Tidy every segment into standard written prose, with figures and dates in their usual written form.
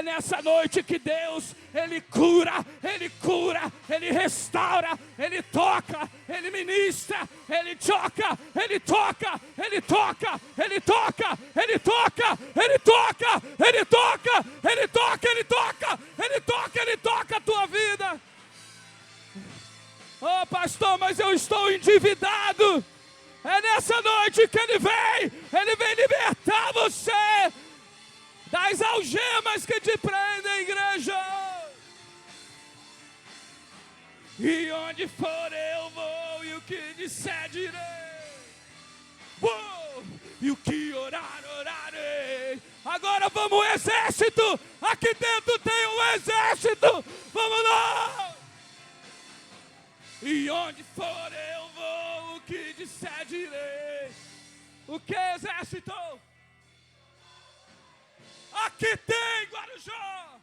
É nessa noite que Deus, Ele cura, Ele restaura, Ele toca, Ele ministra, Ele toca, Ele toca, Ele toca, Ele toca, Ele toca, Ele toca, Ele toca, Ele toca, Ele toca, Ele toca, Ele toca a tua vida. Oh, pastor, mas eu estou endividado. É nessa noite que Ele vem libertar você das algemas que te prendem, igreja. E onde for eu vou, e o que disser direi. E o que orar, orarei. Agora vamos, exército. Aqui dentro tem um exército. Vamos lá. E onde for eu vou, o que disser direi. O que, exército? Aqui tem, Guarujá.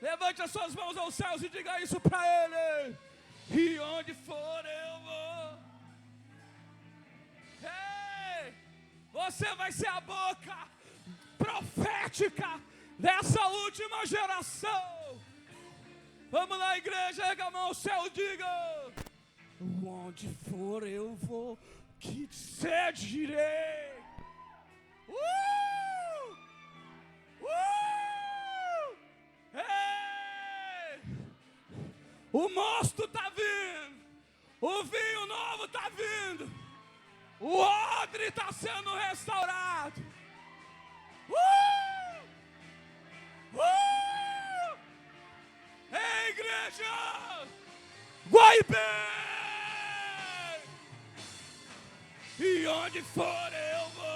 Levante as suas mãos aos céus e diga isso para Ele. E onde for eu vou. Ei, você vai ser a boca profética dessa última geração. Vamos lá, igreja, erga a mão ao céu e diga. Onde for eu vou, que disser direi. Ei! O mosto está vindo, o vinho novo está vindo, o odre está sendo restaurado. Ei, igreja! Guaibê! E onde for eu vou.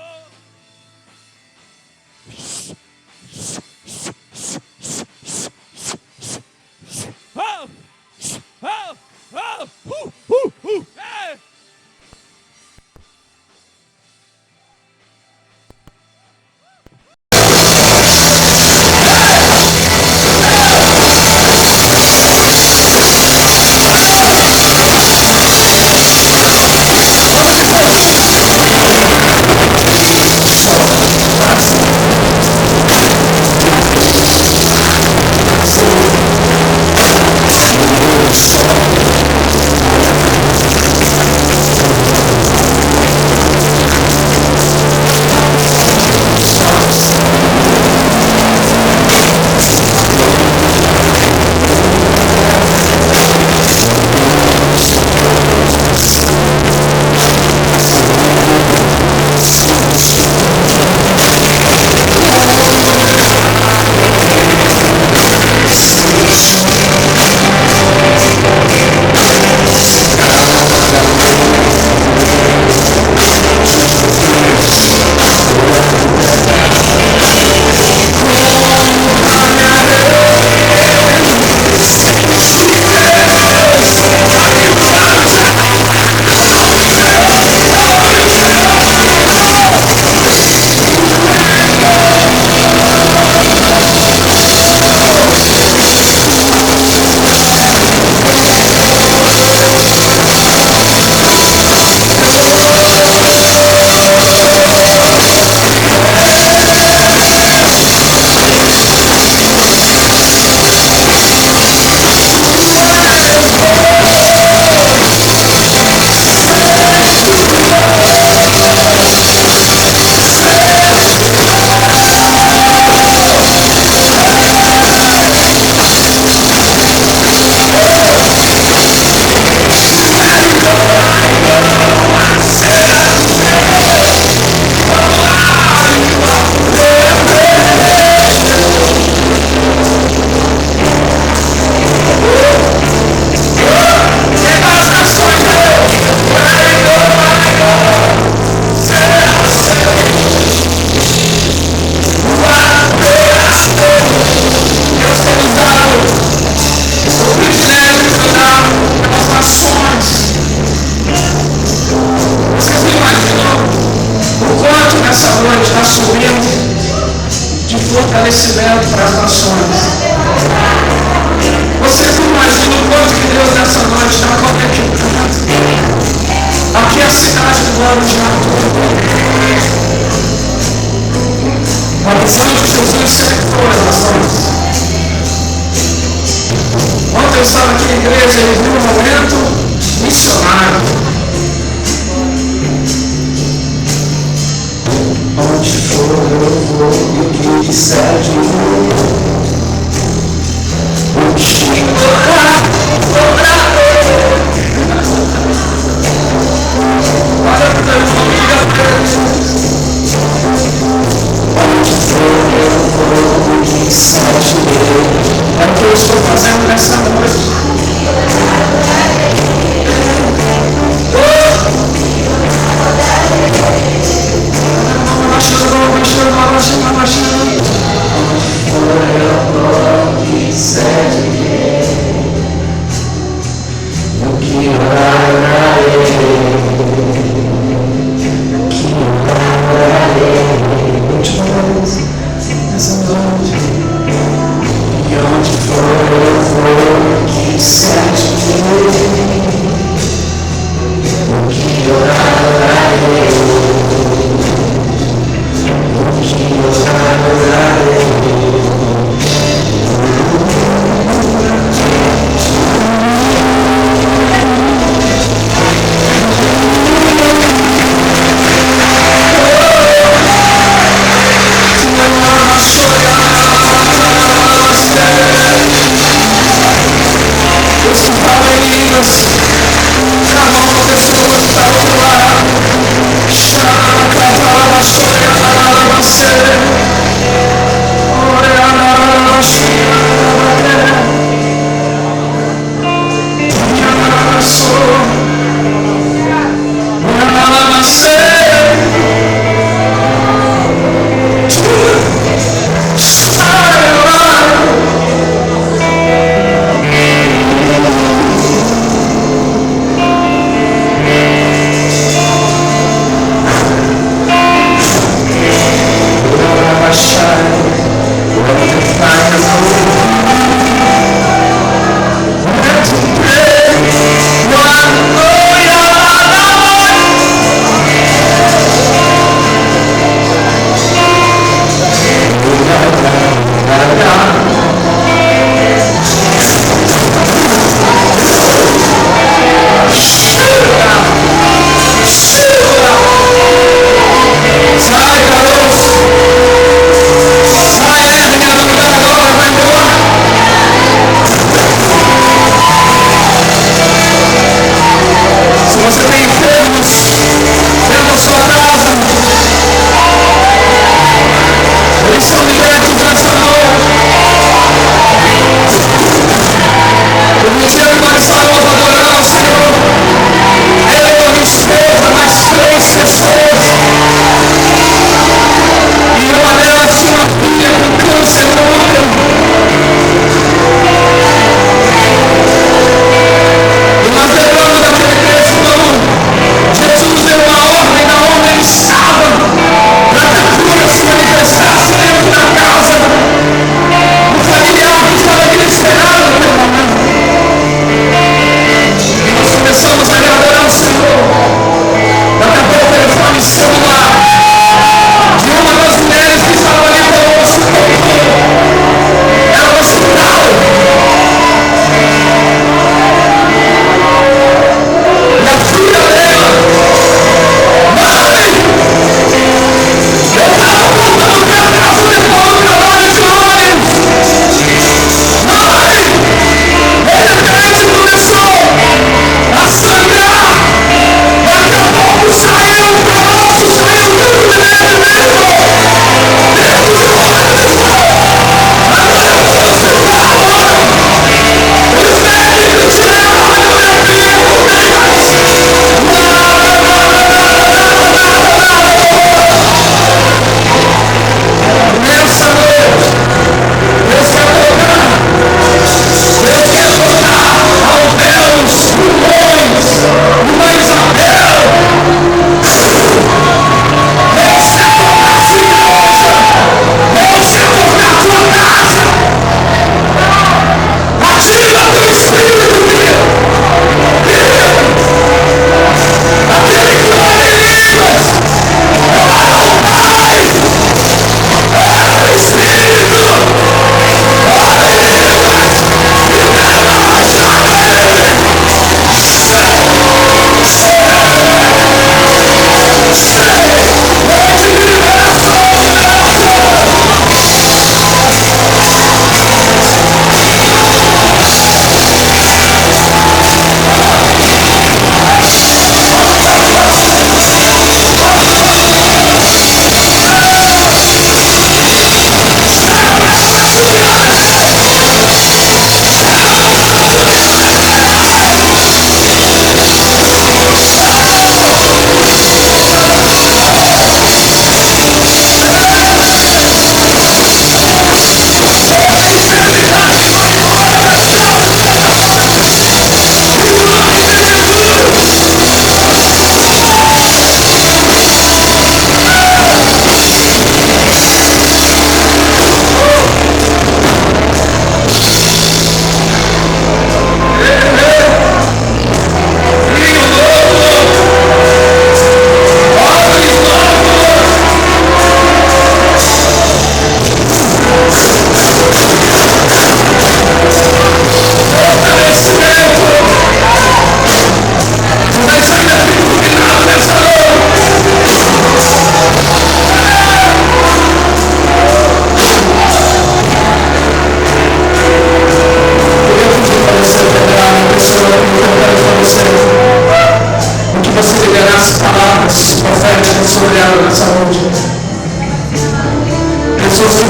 Hey! fortalecimento para as nações. Vocês não imaginam o quanto que Deus nessa noite está conectando. Aqui é a cidade do Guarujá. A missão de Jesus sempre foi as nações. Ontem eu estava aqui na igreja e vi um momento missionário. Onde for eu vou e o que disser de mim. O Chico orar. Olha para o teu irmão e diga para ele. Onde for eu vou e o que disser de mim. É o que eu estou fazendo nessa noite.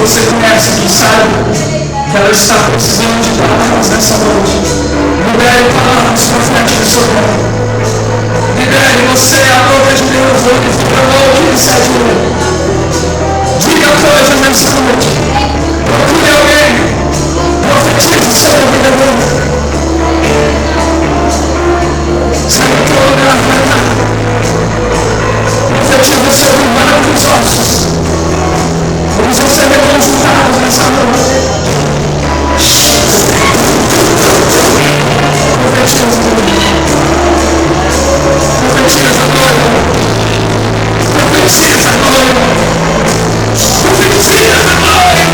você conhece, que sabe que ela está precisando de palavras nessa noite. Libere palavras proféticas do seu corpo. Libere você, a boca de Deus, onde fica louco e se ajuda. Diga coisas nessa noite. Procure alguém. Profetize sobre a vida dele. Sabe toda a verdade. Profetize sobre o mal dos ossos. Eles vão ser reconsultados nessa noite. Profetiza. Profetiza agora. Profetiza agora. Profetiza agora.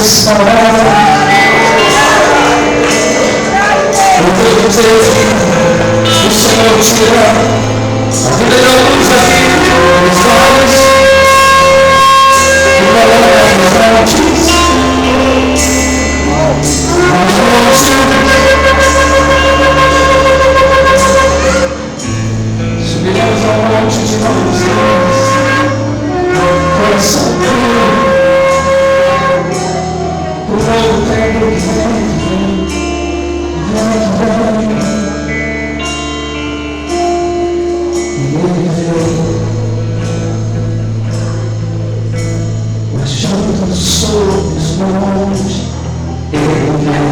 restaurada. Eu vou dizer, o Senhor tira a vida de alguns aqui, os olhos, e coloca nos montes. Subiremos ao monte de novos Deus, coração puro. O novo tempo vem. Marchando sobre os montes, Ele vem.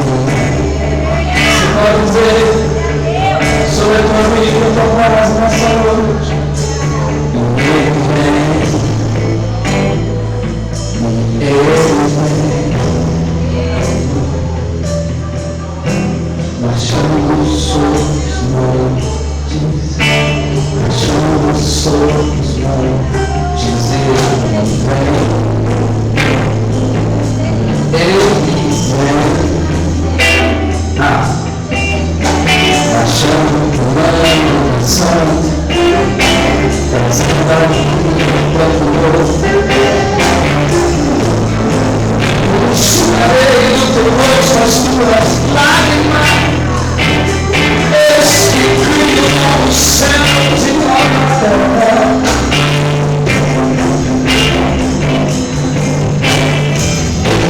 Você pode dizer sobre a tua vida e a tua casa nessa noite. Ele vem. Marchando sobre os montes, marchando sobre os montes, Ele vem. Marchando por ano santo, trazendo a vida para o novo. Chorei no teu rosto as tuas lágrimas. Eis que crio novos céus e nova terra.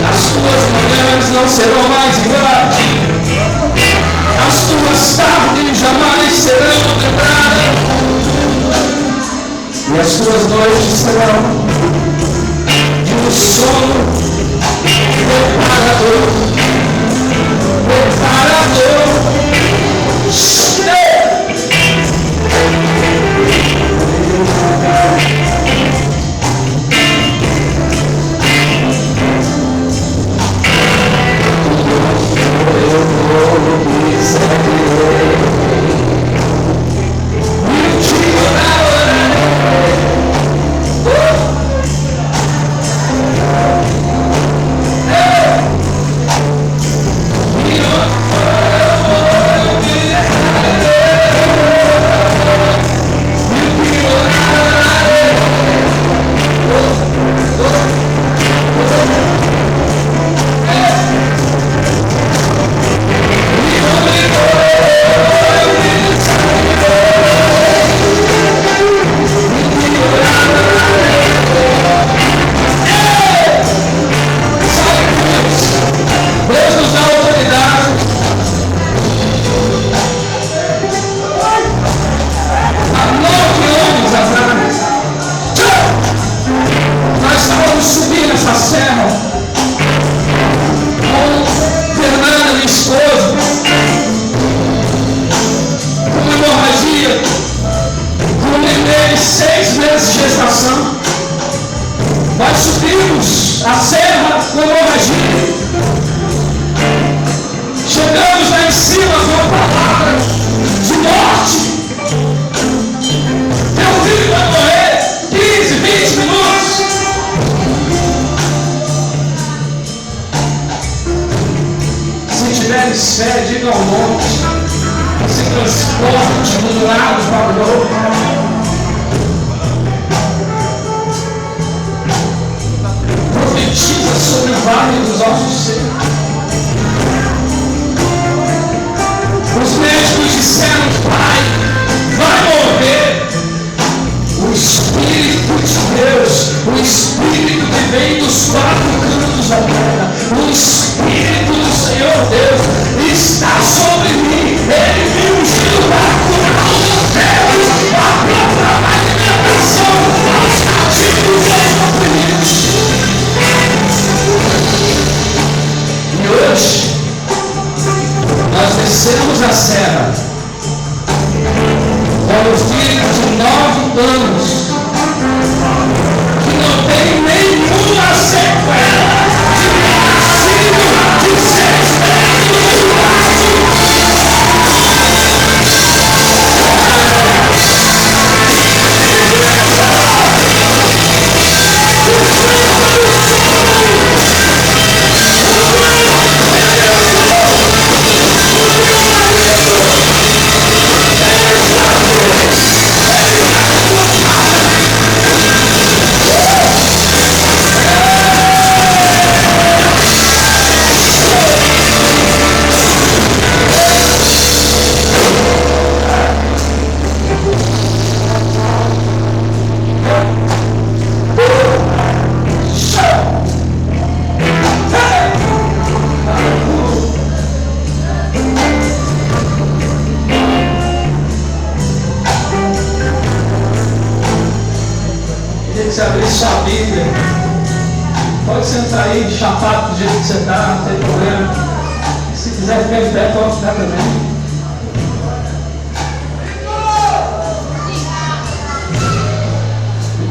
As tuas manhãs não serão mais iguais. As tuas tardes jamais serão lembradas. E as tuas noites serão de um sono preparador, Bíblia. Pode sentar aí, chapado do jeito que você está, não tem problema. Se quiser ficar em pé, pode ficar também.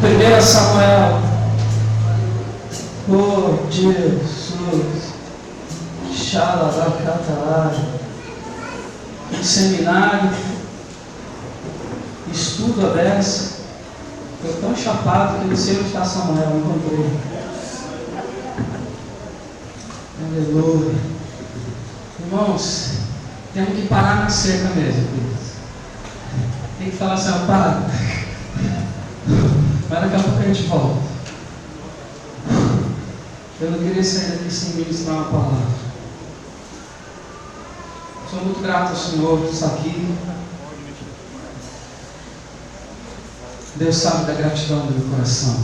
Em 1 Samuel. Oh, Jesus. Xalabacatalário. Em seminário, estudo a beça. Estou tão chapado que não sei onde está Samuel, não encontrei. Aleluia. Irmãos, temos que parar na seca mesmo, queridos. Tem que falar assim, para. Mas daqui a pouco a gente volta. Eu não queria sair daqui sem ministrar uma palavra. Sou muito grato ao Senhor por estar aqui. Deus sabe da gratidão do meu coração.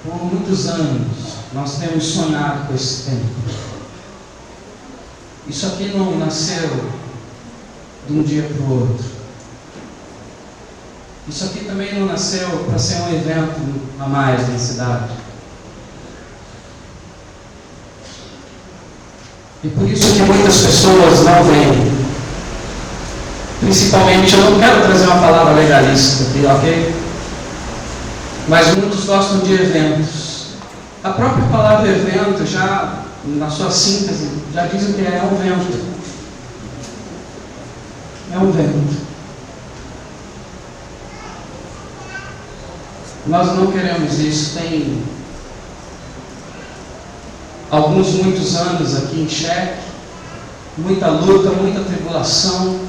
Por muitos anos nós temos sonhado com esse tempo. Isso aqui não nasceu de um dia para o outro. Isso aqui também não nasceu para ser um evento a mais na cidade. E por isso que muitas pessoas não vêm. Principalmente, eu não quero trazer uma palavra legalista aqui, ok? Mas muitos gostam de eventos. A própria palavra evento, já na sua síntese, já diz o que é um vento. É um vento. Nós não queremos isso. Tem muitos anos aqui em xeque, muita luta, muita tribulação.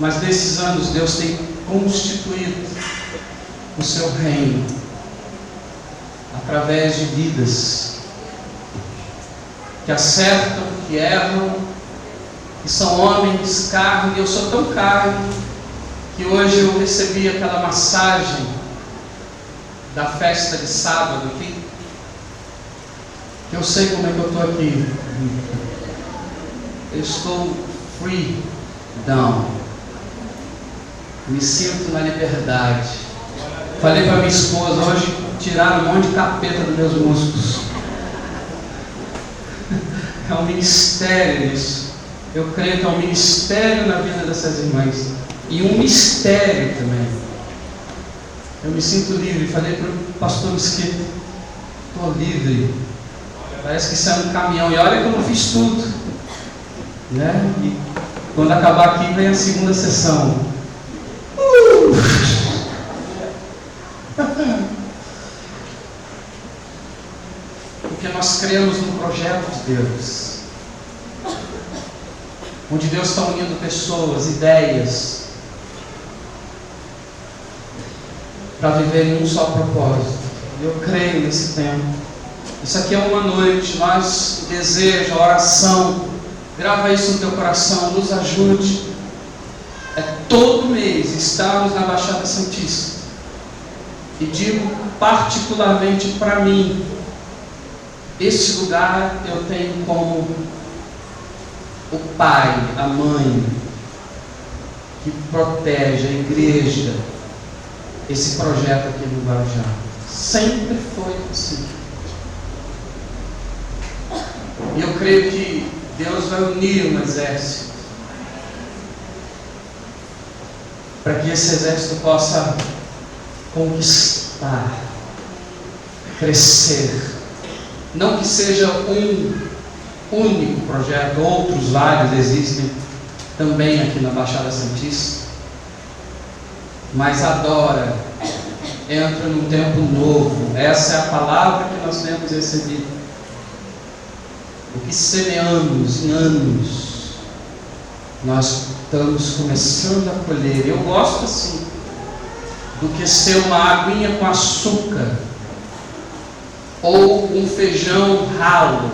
Mas desses anos Deus tem constituído o seu reino através de vidas que acertam, que erram, que são homens, carne. Eu sou tão carne que hoje eu recebi aquela massagem da festa de sábado aqui. Eu sei como é que eu estou aqui. Eu estou free down. Me sinto na liberdade. Falei para minha esposa hoje, tiraram um monte de capeta dos meus músculos. É um ministério isso. Eu creio que é um ministério na vida dessas irmãs. E um mistério também. Eu me sinto livre. Falei para o pastor Mesquita, estou livre. Parece que saiu um caminhão. E olha que eu não fiz tudo, né? E quando acabar aqui vem a segunda sessão. Porque nós cremos no projeto de Deus, onde Deus está unindo pessoas, ideias, para viver em um só propósito. Eu creio nesse tempo. Isso aqui é uma noite, mas desejo, oração, grava isso no teu coração, nos ajude. É todo mês estarmos na Baixada Santista. E digo particularmente para mim, este lugar eu tenho como o pai, a mãe, que protege a igreja, esse projeto aqui no Guarujá. Sempre foi assim. E eu creio que Deus vai unir um exército, para que esse exército possa conquistar, crescer. Não que seja um único projeto, outros vários existem também aqui na Baixada Santista, mas adora, entra num tempo novo. Essa é a palavra que nós temos recebido. O que semeamos em anos, nós estamos começando a colher. Eu gosto assim, do que ser uma aguinha com açúcar, ou um feijão ralo.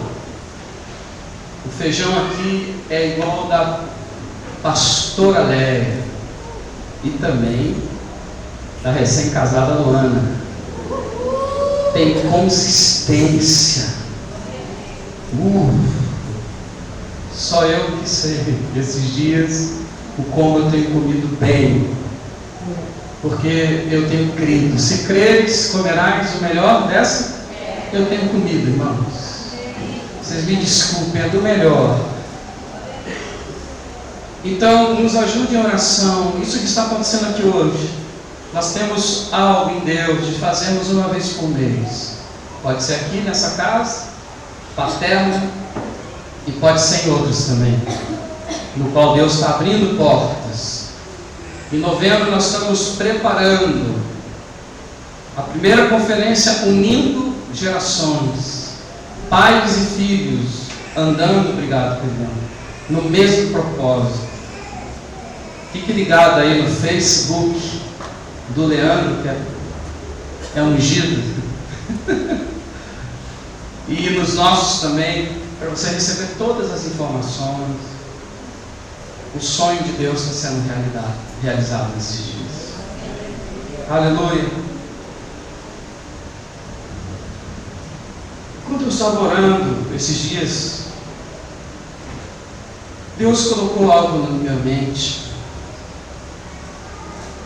O feijão aqui é igual ao da pastora Léia, e também da recém-casada Luana. Tem consistência. Só eu que sei, esses dias, o como eu tenho comido bem. Porque eu tenho crido. Se creres, comerás o melhor dessa. Eu tenho comida, irmãos. Vocês me desculpem, é do melhor. Então, nos ajude em oração. Isso que está acontecendo aqui hoje. Nós temos algo em Deus de fazermos uma vez por mês. Pode ser aqui nessa casa, paterna, e pode ser em outros também, no qual Deus está abrindo portas. Em novembro nós estamos preparando a primeira conferência unindo gerações, pais e filhos andando, obrigado, perdão, no mesmo propósito. Fique ligado aí no Facebook do Leandro, que é ungido, e nos nossos também, para você receber todas as informações. O sonho de Deus está sendo realizado nesses dias. Aleluia. Quando eu estava orando esses dias, Deus colocou algo na minha mente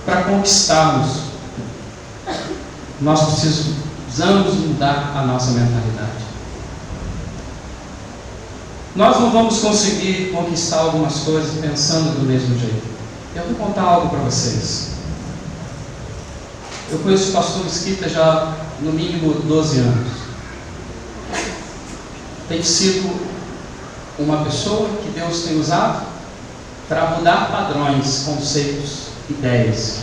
para conquistarmos. Nós precisamos mudar a nossa mentalidade. Nós não vamos conseguir conquistar algumas coisas pensando do mesmo jeito. Eu vou contar algo para vocês. Eu conheço o pastor Mesquita já no mínimo 12 anos. Tem sido uma pessoa que Deus tem usado para mudar padrões, conceitos, ideias.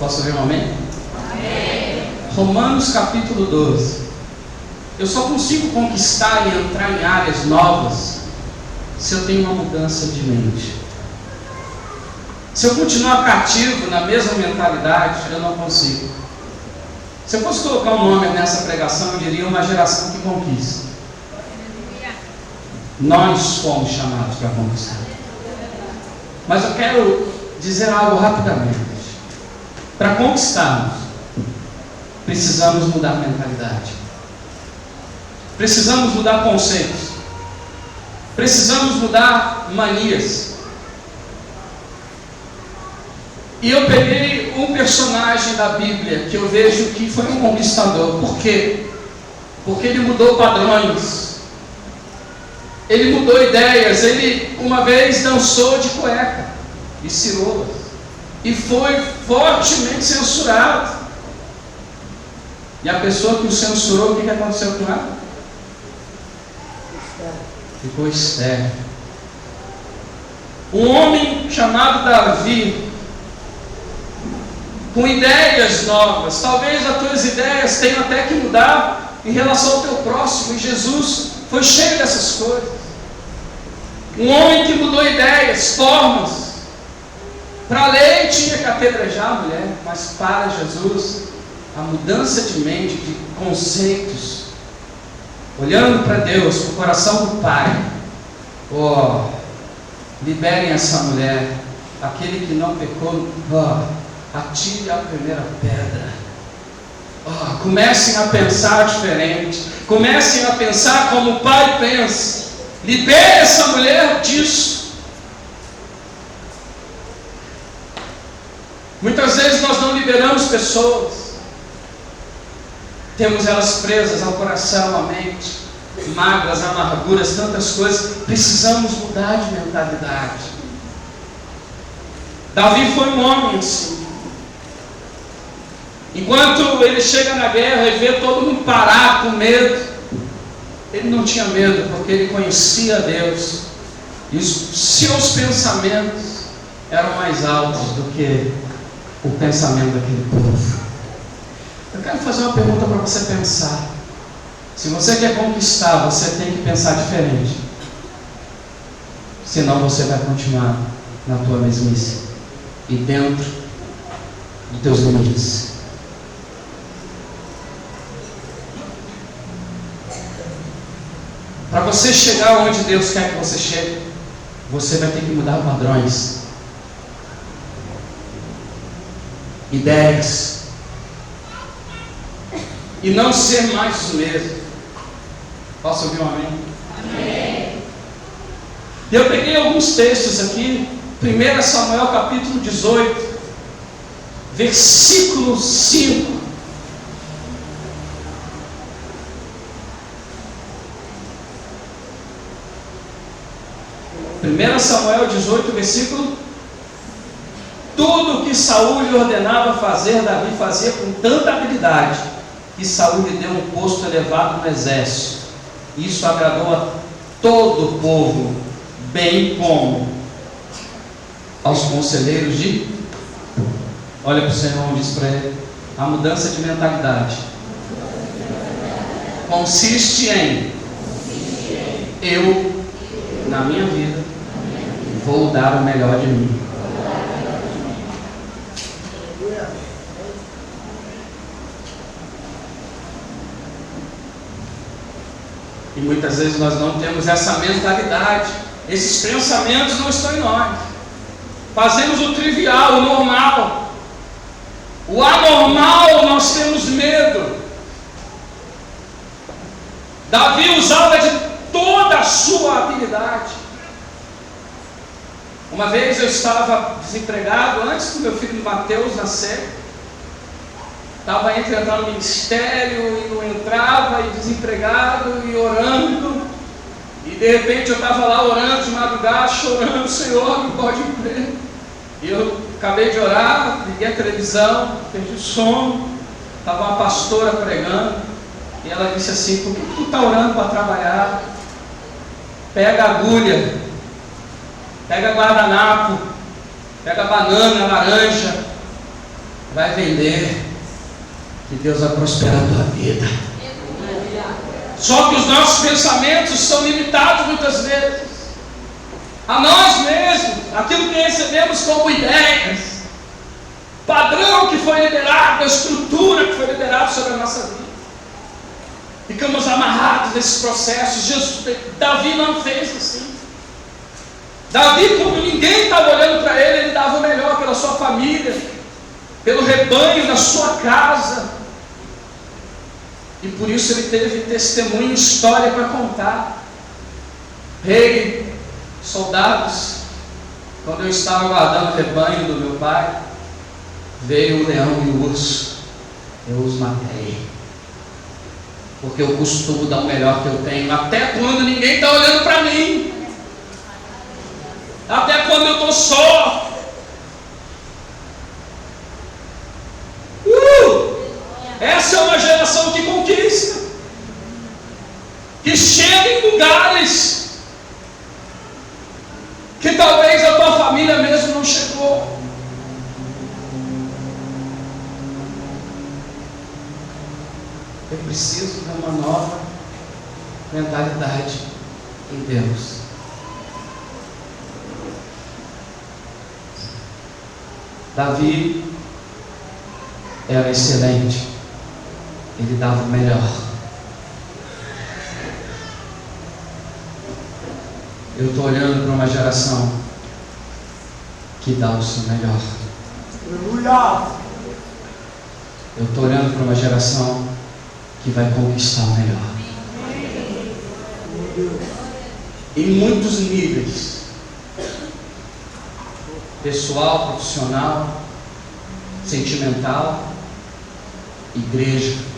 Posso ouvir um amém? Amém. Romanos capítulo 12. Eu só consigo conquistar e entrar em áreas novas se eu tenho uma mudança de mente. Se eu continuar cativo na mesma mentalidade, eu não consigo. Se eu fosse colocar um nome nessa pregação, eu diria uma geração que conquista. Nós fomos chamados para conquistar. Mas eu quero dizer algo rapidamente. Para conquistarmos, precisamos mudar a mentalidade. Precisamos mudar conceitos. Precisamos mudar manias. E eu peguei um personagem da Bíblia que eu vejo que foi um conquistador. Por quê? Porque ele mudou padrões. Ele mudou ideias. Ele uma vez dançou de cueca e cirola. E foi fortemente censurado. E a pessoa que o censurou, o que aconteceu com ela? Ficou estéril. Um homem chamado Davi, com ideias novas. Talvez as tuas ideias tenham até que mudar em relação ao teu próximo. E Jesus foi cheio dessas coisas. Um homem que mudou ideias, formas. Para a lei tinha que apedrejar a mulher, mas para Jesus, a mudança de mente, de conceitos, olhando para Deus, para o coração do Pai. Liberem essa mulher. Aquele que não pecou, atire a primeira pedra. Comecem a pensar diferente. Comecem a pensar como o Pai pensa. Libere essa mulher disso. Muitas vezes nós não liberamos pessoas. Temos elas presas ao coração, à mente, mágoas, amarguras, tantas coisas. Precisamos mudar de mentalidade. Davi foi um homem assim. Enquanto ele chega na guerra e vê todo mundo parar com medo, ele não tinha medo, porque ele conhecia Deus. E os seus pensamentos eram mais altos do que o pensamento daquele povo. Eu quero fazer uma pergunta para você pensar. Se você quer conquistar, você tem que pensar diferente. Senão você vai continuar na tua mesmice e dentro dos teus limites. Para você chegar onde Deus quer que você chegue, você vai ter que mudar padrões, ideias, e não ser mais o mesmo. Posso ouvir um amém? Amém. Eu peguei alguns textos aqui. 1 Samuel capítulo 18. versículo 5. 1 Samuel 18, versículo. Tudo que Saul lhe ordenava fazer, Davi fazia com tanta habilidade, que Saul lhe deu um posto elevado no exército. Isso agradou a todo o povo, bem como aos conselheiros de... Olha para o Senhor e diz para ele: a mudança de mentalidade consiste em eu, na minha vida, vou dar o melhor de mim. E muitas vezes nós não temos essa mentalidade. Esses pensamentos não estão em nós. Fazemos o trivial, o normal. O anormal nós temos medo. Davi usava de toda a sua habilidade. Uma vez eu estava desempregado, antes do meu filho Mateus nascer. Estava entre entrar no ministério e não entrava, e desempregado e orando. E de repente eu estava lá orando de madrugada, chorando: Senhor, me pode emprego. E eu acabei de orar, liguei a televisão, perdi o sono. Estava uma pastora pregando. E ela disse assim: por que tu está orando para trabalhar? Pega a agulha, pega guardanapo, pega banana, laranja, vai vender, que Deus vai prosperar a tua vida. Só que os nossos pensamentos são limitados muitas vezes a nós mesmos, aquilo que recebemos como ideias, padrão que foi liberado, a estrutura que foi liberada sobre a nossa vida. Ficamos amarrados nesses processos. Davi não fez assim. Davi, quando ninguém estava olhando para ele, ele dava o melhor pela sua família, pelo rebanho da sua casa. E por isso ele teve testemunho, história para contar. Rei, soldados, quando eu estava guardando o rebanho do meu pai, veio o leão e o urso, eu os matei, porque eu costumo dar o melhor que eu tenho, até quando ninguém está olhando para mim, até quando eu estou só. Essa é uma geração que conquista, que chega em lugares que talvez a tua família mesmo não chegou. Eu preciso de uma nova mentalidade em Deus. Davi era excelente, ele dava o melhor. Eu estou olhando para uma geração que dá o seu melhor. Aleluia! Eu estou olhando para uma geração que vai conquistar o melhor. Em muitos níveis: pessoal, profissional, sentimental, igreja.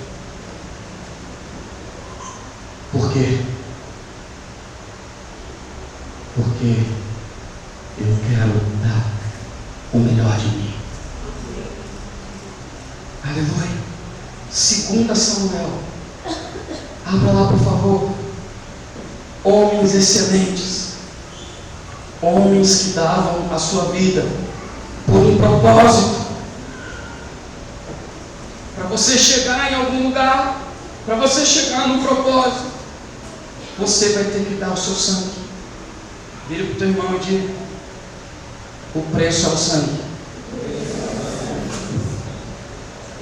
Por quê? Porque eu quero dar o melhor de mim. Aleluia. 2 Samuel. Abra lá, por favor. Homens excelentes, homens que davam a sua vida por um propósito. Para você chegar em algum lugar, para você chegar num propósito, você vai ter que dar o seu sangue. Vire para o teu irmão e diga: o preço é o sangue.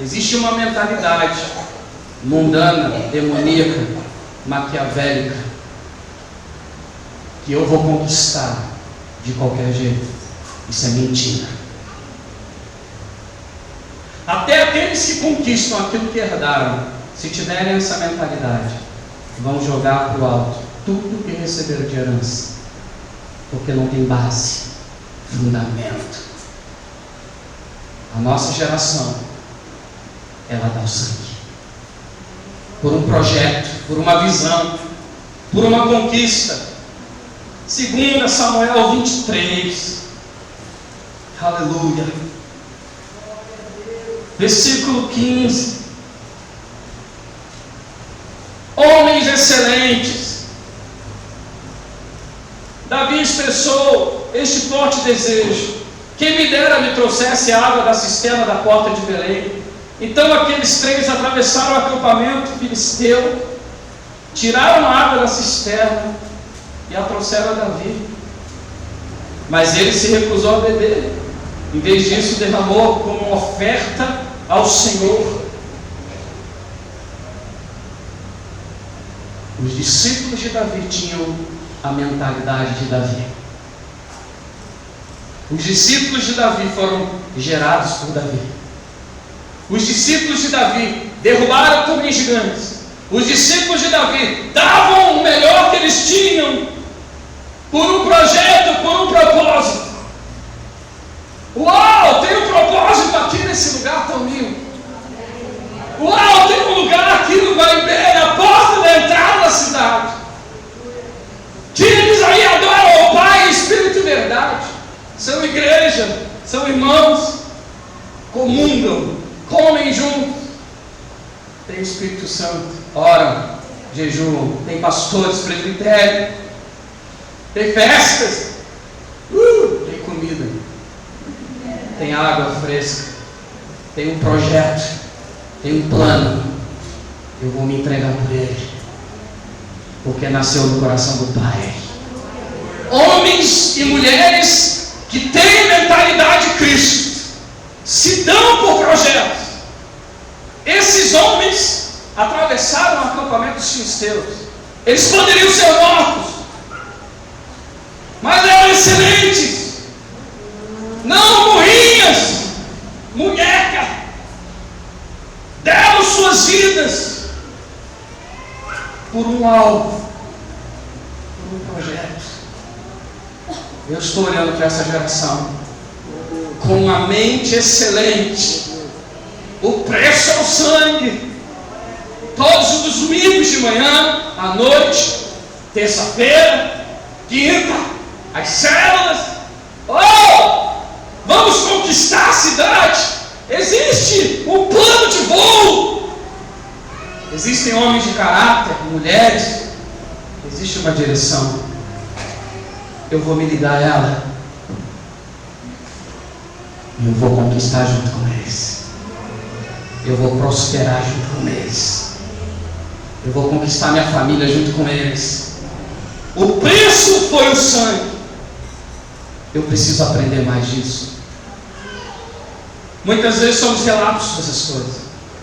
Existe uma mentalidade mundana, demoníaca, maquiavélica, que eu vou conquistar de qualquer jeito. Isso é mentira. Até aqueles que conquistam aquilo que herdaram, se tiverem essa mentalidade, vão jogar para o alto tudo que receberam de herança, porque não tem base, fundamento. A nossa geração, ela dá o sangue. Por um projeto, por uma visão, por uma conquista. 2 Samuel 23. Aleluia. Versículo 15. Homens excelentes. Davi expressou este forte desejo: quem me dera me trouxesse água da cisterna da porta de Belém. Então aqueles 3 atravessaram o acampamento filisteu, tiraram a água da cisterna e a trouxeram a Davi. Mas ele se recusou a beber. Em vez disso, derramou como uma oferta ao Senhor. Os discípulos de Davi tinham a mentalidade de Davi. Os discípulos de Davi foram gerados por Davi. Os discípulos de Davi derrubaram também gigantes. Os discípulos de Davi davam o melhor que eles tinham por um projeto, por um propósito. Uau, tem um propósito aqui nesse lugar tão lindo. Uau, tem um lugar aqui no Guaimbé, na porta da entrada da cidade, que eles aí adoram ao Pai em espírito e verdade. São igreja, são irmãos, comungam, comem juntos, tem o Espírito Santo, oram, jejuam, tem pastores, presbitério, tem festas, tem comida, tem água fresca, tem um projeto, tem um plano. Eu vou me entregar por ele, porque nasceu no coração do Pai. Homens e mulheres que têm mentalidade de Cristo se dão por projetos. Esses homens atravessaram o acampamento dos filisteus. Eles poderiam ser mortos, mas eram excelentes, não morrinhas, munheca. Deram suas vidas por um alvo, por um projeto. Eu estou olhando para essa geração com uma mente excelente. O preço é o sangue. Todos os domingos de manhã, à noite, terça-feira, quinta, as células. Oh! Vamos conquistar a cidade. Existe um plano de voo. Existem homens de caráter, mulheres. Existe uma direção. Eu vou me ligar a ela. E eu vou conquistar junto com eles. Eu vou prosperar junto com eles. Eu vou conquistar minha família junto com eles. O preço foi o sangue. Eu preciso aprender mais disso. Muitas vezes somos relapsos dessas coisas.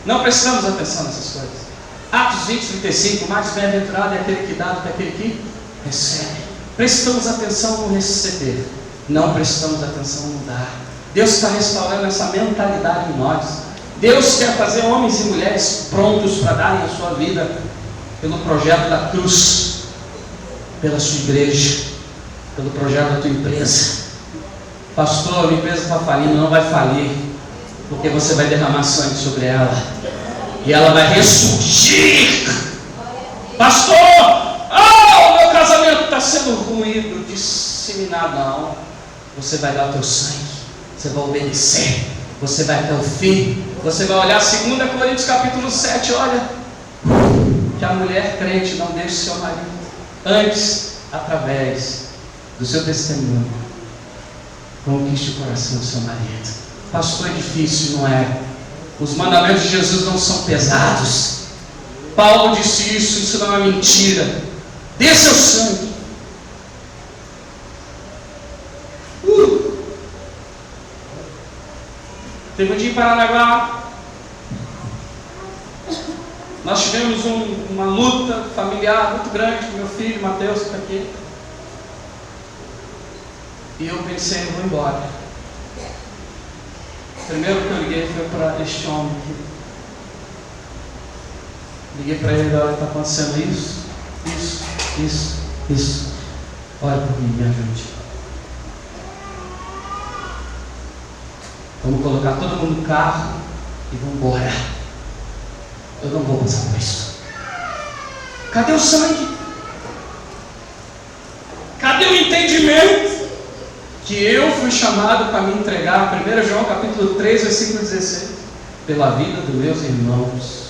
Não prestamos atenção nessas coisas. Atos 20, 35, mais bem-aventurado é aquele que dá do que aquele que recebe. Prestamos atenção no receber, não prestamos atenção no dar. Deus está restaurando essa mentalidade em nós. Deus quer fazer homens e mulheres prontos para darem a sua vida pelo projeto da cruz, pela sua igreja, pelo projeto da tua empresa. Pastor, a minha empresa está falindo. Não vai falir, porque você vai derramar sangue sobre ela e ela vai ressurgir. Pastor, o meu casamento está sendo ruído, disseminado. Não, você vai dar o teu sangue, você vai obedecer, você vai até o fim. Você vai olhar 2 Coríntios capítulo 7, olha, que a mulher crente não deixe seu marido, antes, através do seu testemunho, conquiste o coração do seu marido. Pastor, é difícil, não é? Os mandamentos de Jesus não são pesados. Paulo disse isso não é mentira. Dê seu sangue. Teve um dia em Paranaguá, nós tivemos uma luta familiar muito grande com meu filho, Mateus, que está aqui. E eu pensei, eu vou embora. Primeiro que eu liguei foi para este homem aqui. Liguei para ele, olha, está acontecendo isso. Olha por mim, me ajude. Vamos colocar todo mundo no carro e vamos embora. Eu não vou passar por isso. Cadê o sangue? Cadê o entendimento? Que eu fui chamado para me entregar, 1 João capítulo 3, versículo 16, pela vida dos meus irmãos.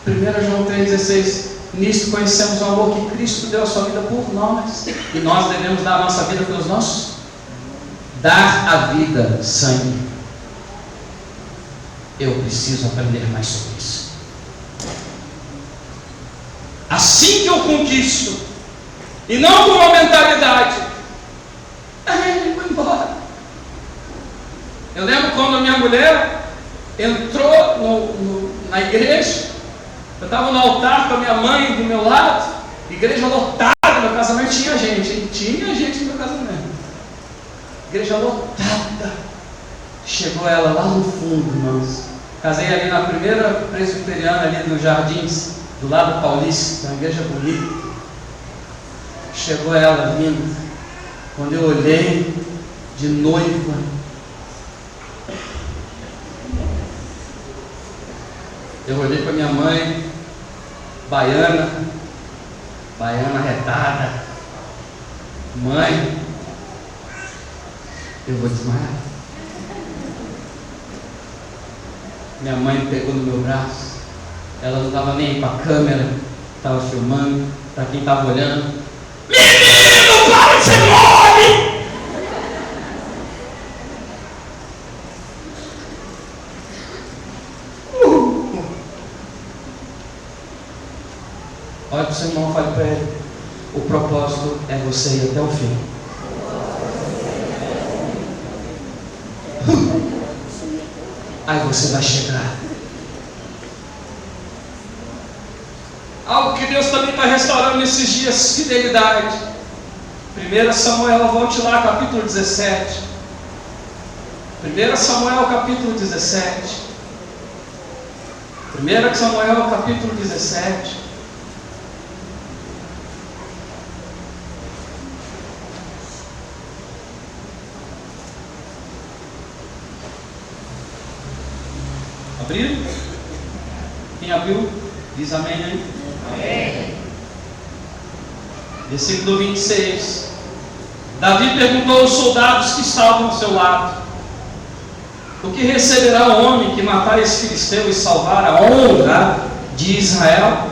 1 João 3,16, nisto conhecemos o amor que Cristo deu a sua vida por nós, e nós devemos dar a nossa vida pelos nossos. Dar a vida, sangue. Eu preciso aprender mais sobre isso. Assim que eu conquisto, e não com uma mentalidade, ele foi embora. Eu lembro quando a minha mulher entrou na igreja, eu estava no altar com a minha mãe do meu lado, igreja lotada, meu casamento tinha gente no meu casamento, igreja lotada. Chegou ela lá no fundo, irmãos. Casei ali na primeira presbiteriana ali dos Jardins, do lado paulista, uma igreja bonita. Chegou ela vindo. Quando eu olhei de noiva, eu olhei para minha mãe, baiana retada. Mãe, eu vou desmaiar. Minha mãe me pegou no meu braço. Ela não estava nem aí para a câmera, estava filmando, para quem estava olhando. Menino, para de ser mole! Olha para o seu irmão e fale para ele: o propósito é você ir até o fim. Aí você vai chegar. Algo que Deus também está restaurando nesses dias: fidelidade. 1 Samuel, volte lá, capítulo 17. 1 Samuel, capítulo 17. 1 Samuel, capítulo 17. Abriu? Quem abriu? Diz amém aí. Amém. Versículo 26. Davi perguntou aos soldados que estavam ao seu lado: o que receberá o homem que matar esse filisteu e salvar a honra de Israel?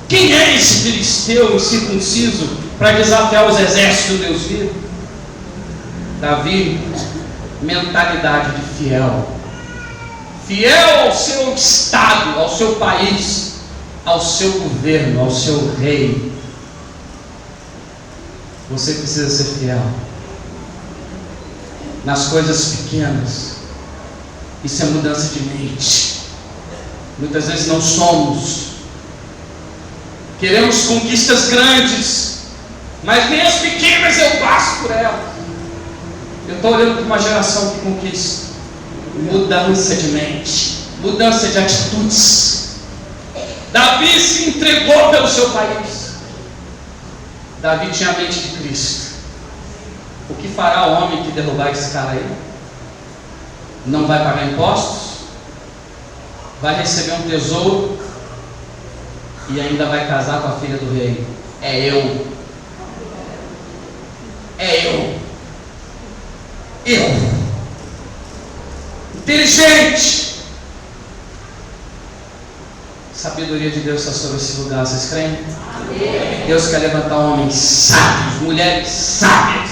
Quem é esse filisteu incircunciso para desafiar os exércitos do Deus vivo? Davi, mentalidade de fiel. Fiel ao seu estado, ao seu país, ao seu governo, ao seu rei. Você precisa ser fiel nas coisas pequenas. Isso é mudança de mente. Muitas vezes não somos. Queremos conquistas grandes, mas nem as pequenas eu passo por elas. Eu estou olhando para uma geração que conquista. Mudança de mente, mudança de atitudes. Davi se entregou pelo seu país. Davi tinha a mente de Cristo. O que fará o homem que derrubar esse cara aí? Não vai pagar impostos, vai receber um tesouro e ainda vai casar com a filha do rei. É eu. Inteligente. Sabedoria de Deus está sobre esse lugar, vocês creem? Amém. Deus quer levantar homens sábios, mulheres sábias,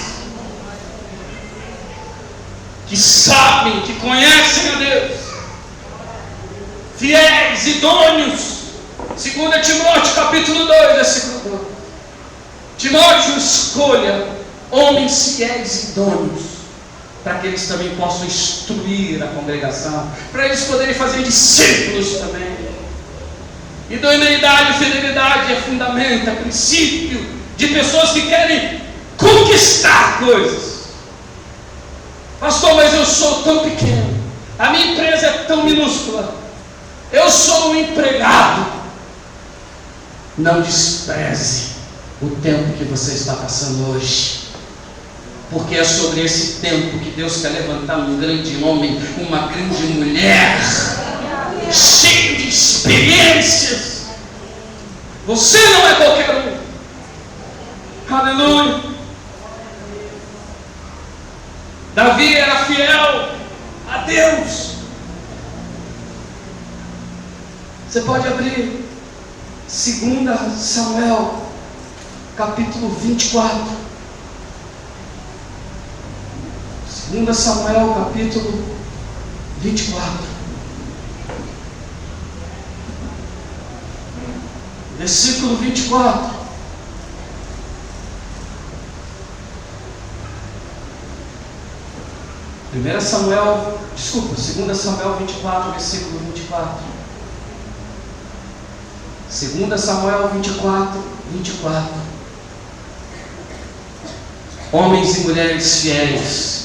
que sabem, que conhecem a Deus, fiéis, idôneos. 2 Timóteo capítulo 2, versículo 2. Timóteo, escolha homens fiéis e idôneos, para que eles também possam instruir a congregação, para eles poderem fazer discípulos também. Idoneidade e fidelidade é fundamento, é princípio de pessoas que querem conquistar coisas. Pastor, mas eu sou tão pequeno, a minha empresa é tão minúscula, eu sou um empregado. Não despreze o tempo que você está passando hoje. Porque é sobre esse tempo que Deus quer levantar um grande homem, uma grande mulher, cheio de experiências. Você não é qualquer um. Aleluia. Davi era fiel a Deus. Você pode abrir 2 Samuel, capítulo 24. 2 Samuel, capítulo 24. Versículo 24. Primeira Samuel, desculpa, 2 Samuel 24, versículo 24. 2 Samuel 24, 24. Homens e mulheres fiéis.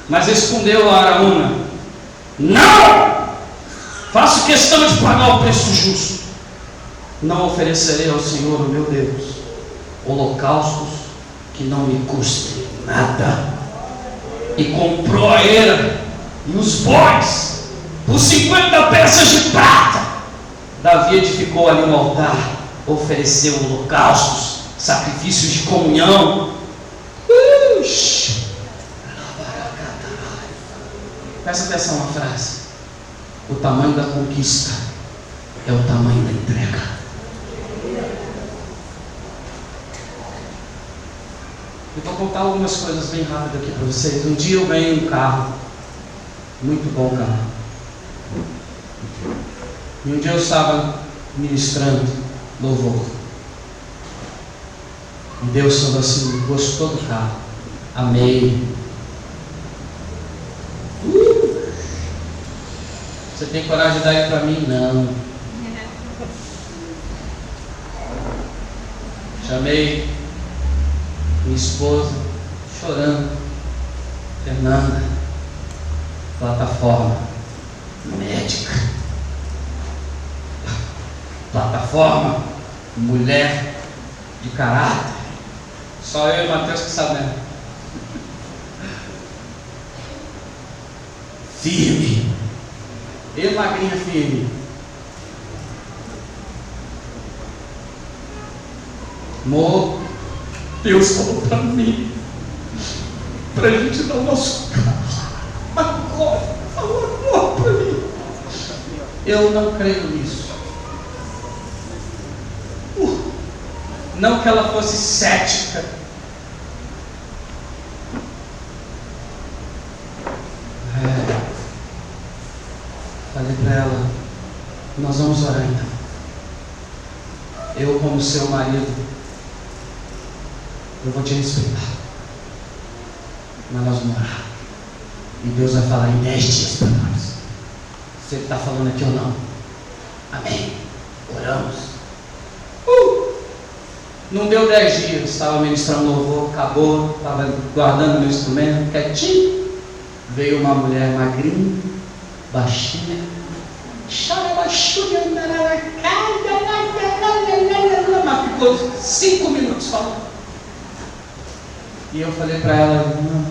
Mas respondeu a Araúna: não! Faço questão de pagar o preço justo. Não oferecerei ao Senhor, o meu Deus, holocaustos que não me custem nada. E comprou a era e os bois por 50 peças de prata. Davi edificou ali um altar, ofereceu holocaustos, sacrifícios de comunhão. Presta atenção na frase. O tamanho da conquista é o tamanho da entrega. Eu vou contar algumas coisas bem rápidas aqui para vocês. Um dia eu ganhei um carro, muito bom carro. E um dia eu estava ministrando louvor. E Deus falou assim: gostou do carro? Amei. Você tem coragem de dar ele para mim? Não. Chamei minha esposa, chorando. Fernanda, plataforma médica, plataforma mulher de caráter. Só eu e o Mateus que sabemos. Firme. E magrinha firme. Amor, Deus falou para mim, para a gente dar o nosso carro. Agora, falou agora para mim. Eu não creio nisso. Não que ela fosse cética. Falei para ela: nós vamos orar então. Eu, como seu marido, eu vou te respeitar, mas nós vamos orar. E Deus vai falar em 10 dias para nós se Ele está falando aqui ou não. Amém. Oramos. Não deu 10 dias, estava ministrando louvor, acabou, estava guardando meu instrumento, quietinho. Veio uma mulher magrinha, baixinha, mas ficou 5 minutos falando. E eu falei para ela: não,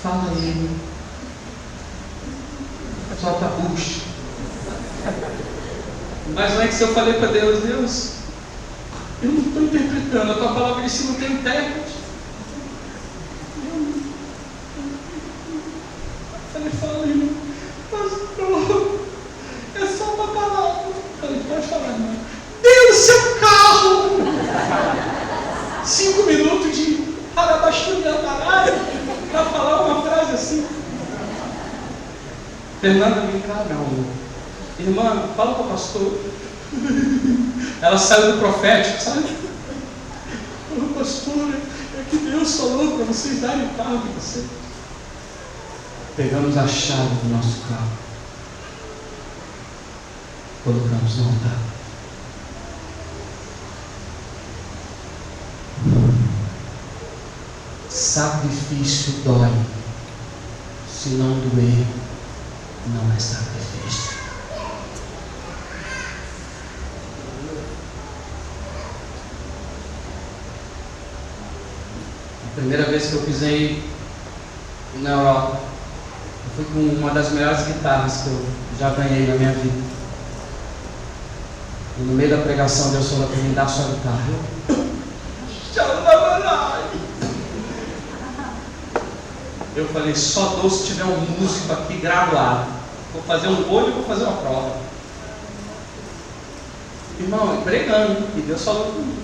fala aí, solta a bucha. Mas antes eu falei para Deus: Deus, eu não estou interpretando, a tua palavra em si não tem intérprete. Ele fala aí, pastor, é só uma palavra. Falei: pode falar, não. Dê o seu carro. 5 minutos de arabaxuriandará para falar uma frase assim. Fernanda, vem cá, meu amor. Irmã, fala para o pastor. Ela saiu do profético, sabe? Falou: pastor, é que Deus falou para vocês darem o carro de vocês. Pegamos a chave do nosso carro, colocamos no altar. Sacrifício dói. Se não doer, não é sacrifício. Primeira vez que eu pisei na Europa, eu fui com uma das melhores guitarras que eu já ganhei na minha vida. E no meio da pregação, Deus falou para mim: dá sua guitarra. Eu falei: só dou se tiver um músico aqui graduado. Vou fazer um bolho e vou fazer uma prova. Irmão, pregando, e Deus falou comigo.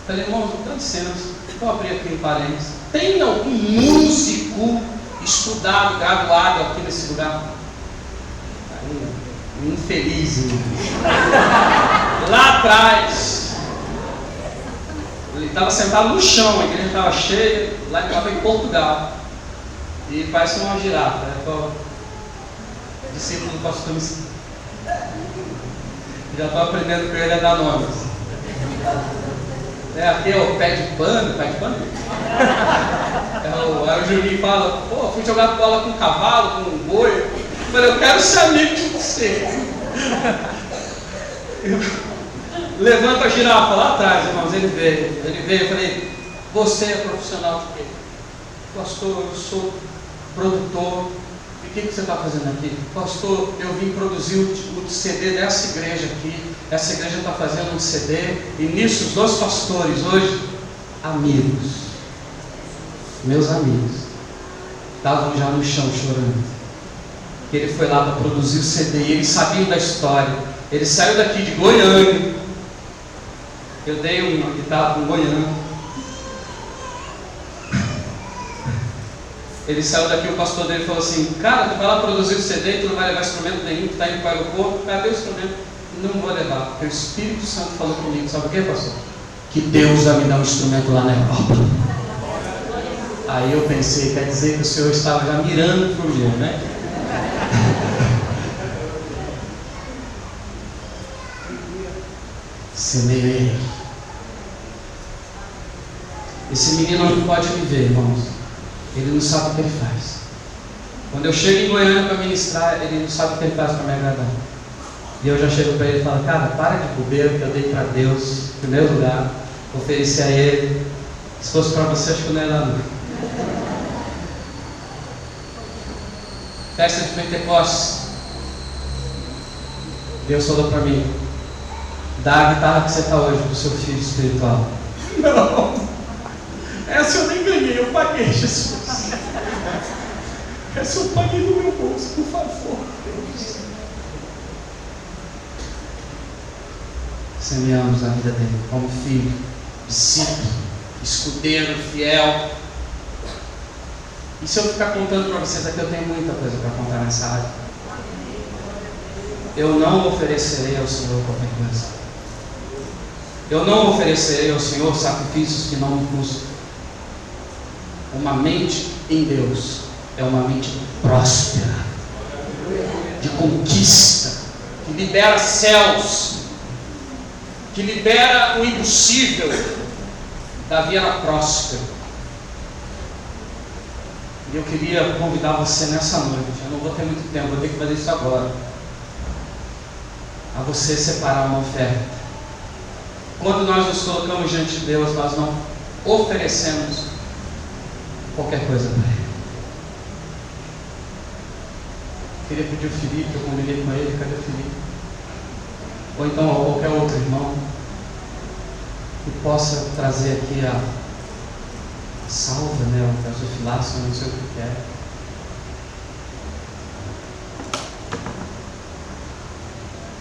Falei: irmão, dá licença, vou abrir aqui em parênteses. Tem algum músico estudado, graduado aqui nesse lugar? Aí, infeliz, irmão. Lá atrás, ele estava sentado no chão, a igreja estava cheia, lá ele estava em Portugal. E parece uma girafa, o discípulo do pastor me... Já estou aprendendo com ele a dar nomes. Aqui é o pé de pano, Aí o Juninho fala: pô, fui jogar bola com um cavalo, com um boi. Eu falei: eu quero ser amigo de você. Levanta a girafa lá atrás, irmãos. Ele veio, eu falei: você é profissional de quê? Pastor, eu sou produtor. E o que você está fazendo aqui? Pastor, eu vim produzir o CD dessa igreja aqui. Essa igreja está fazendo um CD. E nisso os dois pastores hoje, amigos, meus amigos, estavam já no chão chorando. Ele foi lá para produzir o CD e eles sabiam da história. Ele saiu daqui de Goiânia. Eu dei uma guitarra para um goiano. Ele saiu daqui, o pastor dele falou assim: cara, tu vai lá produzir o CD e tu não vai levar instrumento nenhum, tu está indo para o aeroporto, cadê o instrumento? Não vou levar, porque o Espírito Santo falou comigo. Sabe o que, pastor? Que Deus vai me dar um instrumento lá na Europa. Aí eu pensei: quer dizer que o senhor estava já mirando para o meu, né? Semeei. Esse menino não pode me ver, irmãos. Ele não sabe o que ele faz. Quando eu chego em Goiânia para ministrar, ele não sabe o que ele faz para me agradar. E eu já chego para ele e falo: cara, para de bobeira, que eu dei para Deus, em primeiro lugar, ofereci a Ele. Se fosse para você, acho que eu não ia dar não. Festa de Pentecostes. Deus falou para mim: dá a guitarra que você está hoje para o seu filho espiritual. Não, essa eu nem ganhei, eu paguei, Jesus. Essa eu paguei no meu bolso, por favor, Deus. Semeamos a vida dele como filho, discípulo, escudeiro, fiel. E se eu ficar contando para vocês aqui, eu tenho muita coisa para contar nessa área. Eu não oferecerei ao Senhor qualquer coisa. Eu não oferecerei ao Senhor sacrifícios que não me custam. Uma mente em Deus é uma mente próspera, de conquista, que libera céus, que libera o impossível. Davi era próspero. E eu queria convidar você nessa noite, eu não vou ter muito tempo, vou ter que fazer isso agora, a você separar uma oferta. Quando nós nos colocamos diante de Deus, nós não oferecemos qualquer coisa para Ele. Queria pedir o Felipe, eu combinei com ele, cadê o Felipe? Ou então a qualquer outro irmão que possa trazer aqui a salva, né, o gasofilaço, não sei o que é.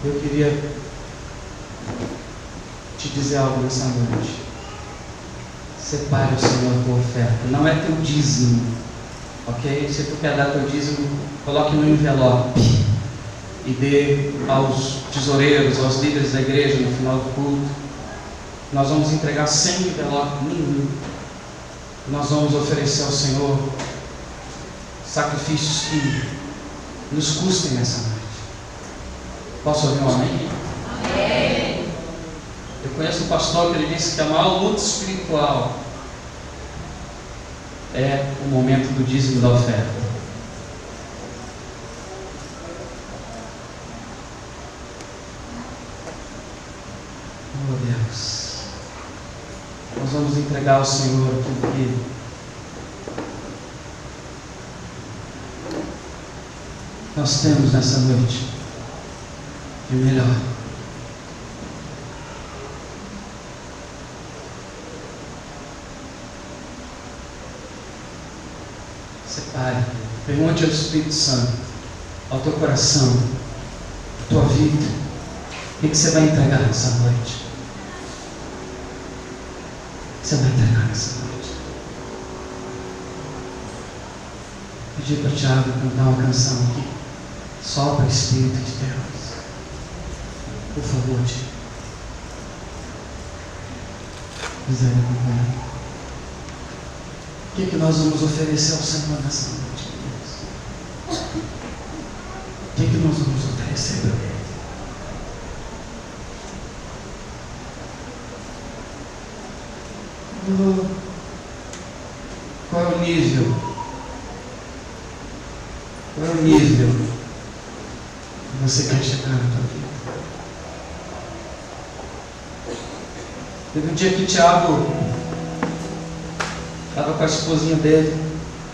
Eu queria te dizer algo nessa noite. Separe o Senhor a tua oferta. Não é teu dízimo, ok? Se tu quer dar teu dízimo, coloque no envelope e dê aos tesoureiros, aos líderes da igreja no final do culto. Nós vamos entregar sem envelope nenhum. Nós vamos oferecer ao Senhor sacrifícios que nos custem nessa noite. Posso ouvir um amém? Amém. Eu conheço um pastor que ele disse que a maior luta espiritual é o momento do dízimo da oferta. Oh Deus. nós vamos entregar ao Senhor aquilo que nós temos nessa noite de melhor. Separe, pergunte ao Espírito Santo, ao teu coração, à tua vida, o que você vai entregar nessa noite? O que você vai entregar nessa noite? Pedi para o Tiago cantar uma canção aqui. Sopra o Espírito de Deus. Por favor, Tiago. Misericórdia. O que nós vamos oferecer ao Senhor nessa noite, Deus? O que nós vamos oferecer para Ele? Qual é o nível? Qual é o nível que você quer chegar na tua vida? Teve um dia que o Tiago estava com a esposinha dele,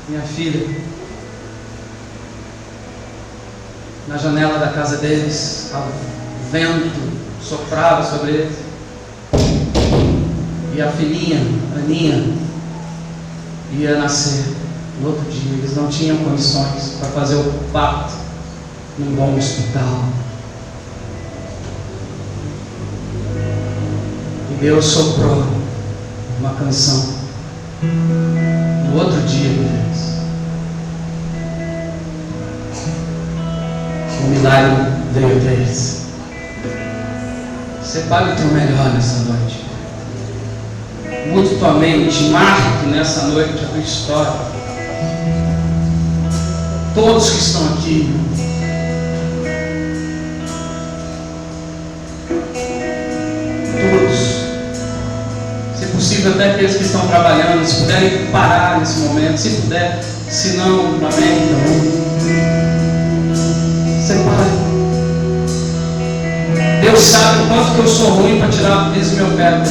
minha filha, na janela da casa deles, o vento soprava sobre eles, e a filhinha, Aninha, ia nascer no outro dia. Eles não tinham condições para fazer o parto num bom hospital. E Deus soprou uma canção no outro dia, Deus. O milagre veio deles. Separe o teu melhor nessa noite. Mude tua mente, marque nessa noite a tua história. Todos que estão aqui, todos, se possível até aqueles que estão trabalhando, se puderem parar nesse momento, se puder, se não, amém, então. Separe. Deus sabe o quanto que eu sou ruim para tirar desse meu pé.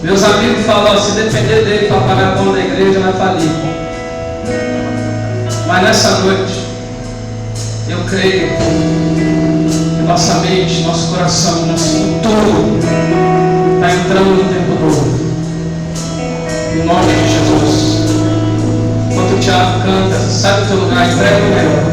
Meus amigos falam, se depender dele para pagar a conta da igreja, vai falir. Mas nessa noite, eu creio que nossa mente, nosso coração, nosso futuro está entrando no tempo novo. Em nome de Jesus. Enquanto o Tiago canta, sai do teu lugar, entrega o melhor.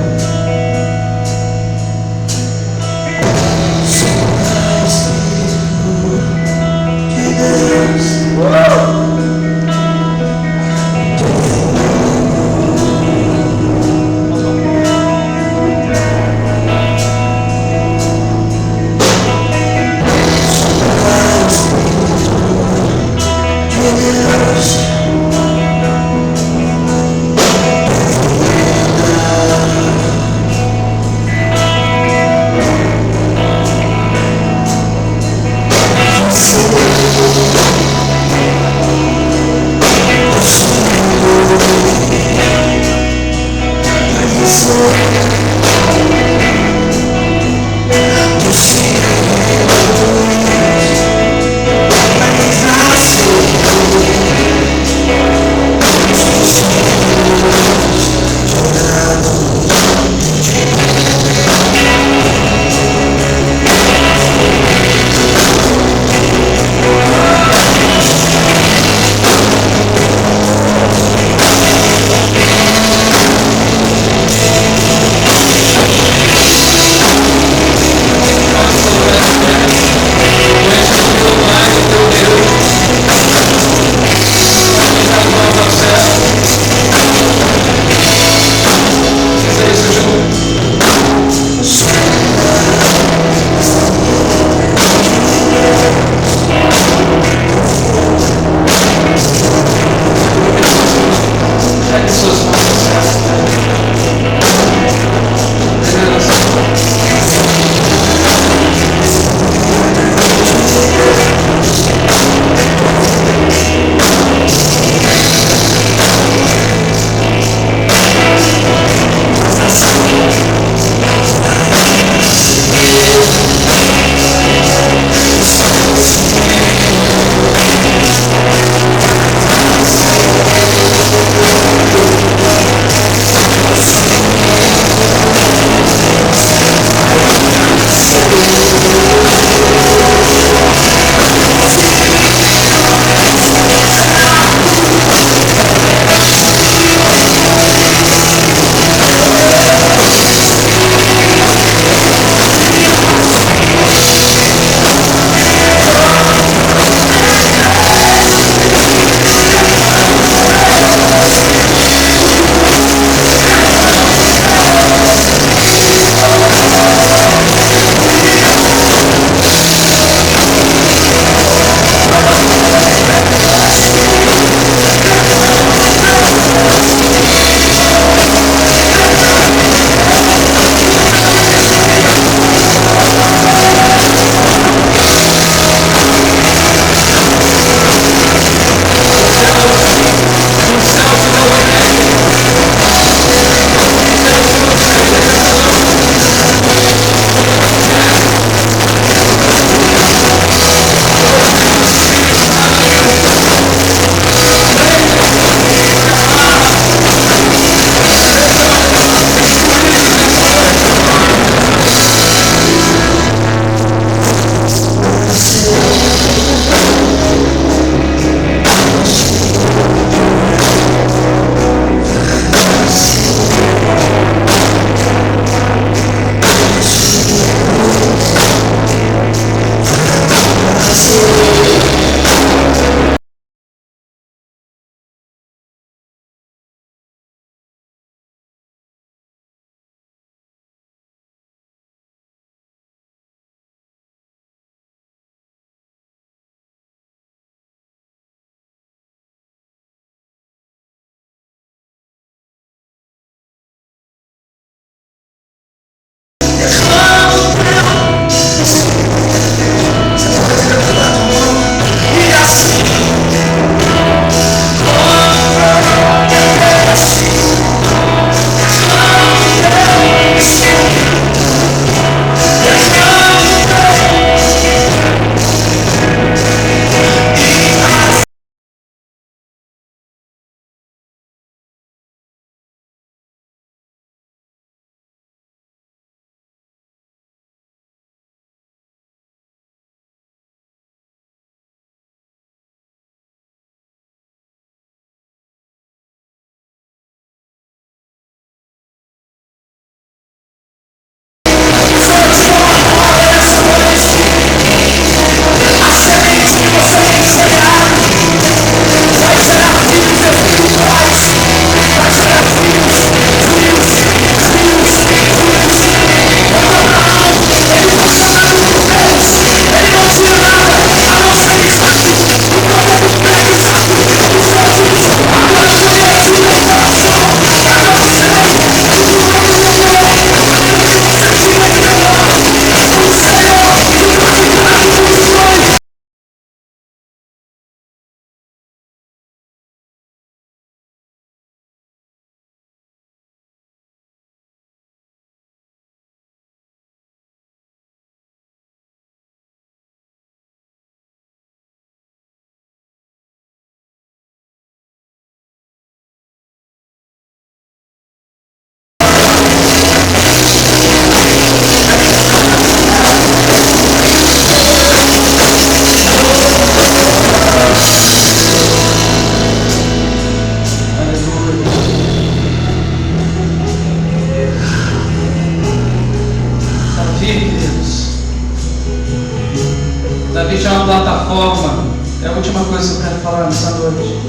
alma, é a última coisa que eu quero falar nessa noite,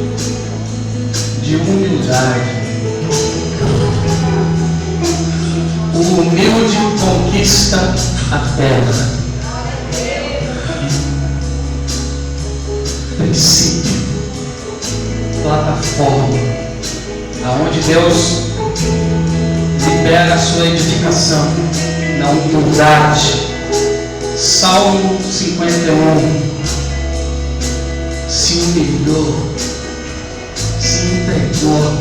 de humildade. O humilde conquista a terra. Princípio, plataforma, aonde Deus libera a sua edificação na humildade. Salmo 51. Se humilhou, se entregou.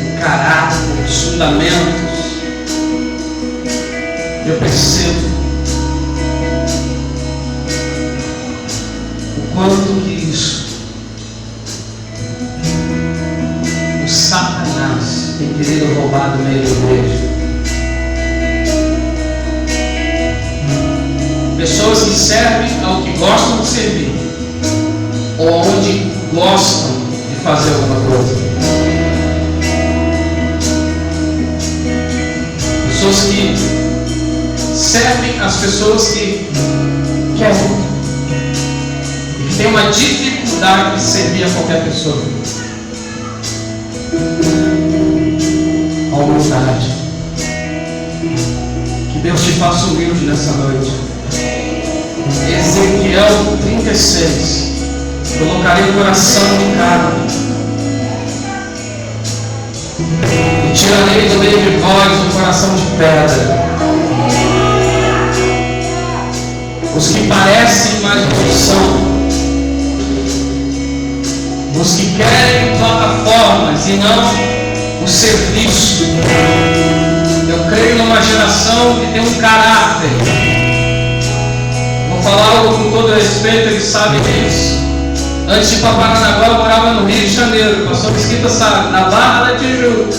O caráter, os fundamentos. Eu percebo o quanto que isso, o Satanás tem querido roubar do meio da igreja. Pessoas que servem ao que gostam de servir, ou onde gostam de fazer alguma coisa. Pessoas que servem as pessoas que querem e que têm uma dificuldade de servir a qualquer pessoa. A humildade. Que Deus te faça humilde nessa noite. Ezequiel 36. Colocarei o coração de carne e tirarei do meio de vós o coração de pedra. Os que parecem, mas não são. Os que querem plataformas e não o serviço. Eu creio numa geração que tem um caráter. Vou falar algo com todo respeito, eles sabem disso. Antes de ir para Paranaguá, eu morava no Rio de Janeiro. O pastor Mesquita sabe, na Barra da Tijuca.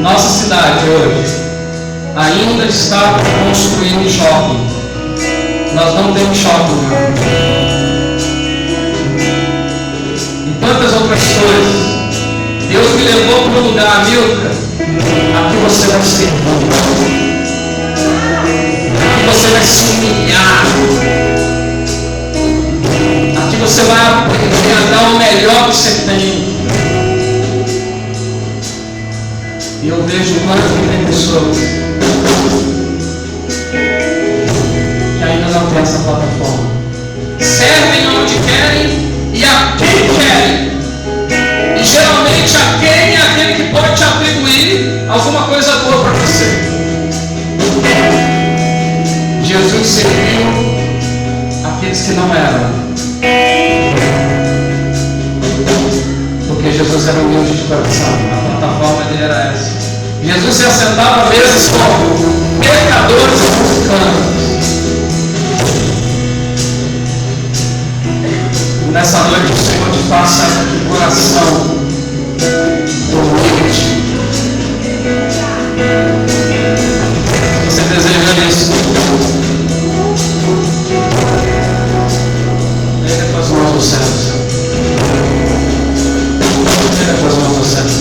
Nossa cidade hoje ainda está construindo shopping. Nós não temos shopping, não. E tantas outras coisas. Deus me levou para um lugar, Milka, aqui você vai ser bom. Aqui você vai se humilhar. Aqui você vai aprender a dar o melhor que você tem. E eu vejo quanto que tem pessoas que ainda não tem essa plataforma. Servem onde querem e a quem querem. E geralmente a quem é aquele que pode te atribuir alguma coisa boa para você. Jesus serviu aqueles que não eram. Porque Jesus era humilde de coração. A plataforma dele era essa. Jesus se assentava à mesa com pecadores e publicanos. Nessa noite o Senhor te faça de coração humilde. Você deseja isso? Erga as mãos aos céus. Erga as mãos aos céus.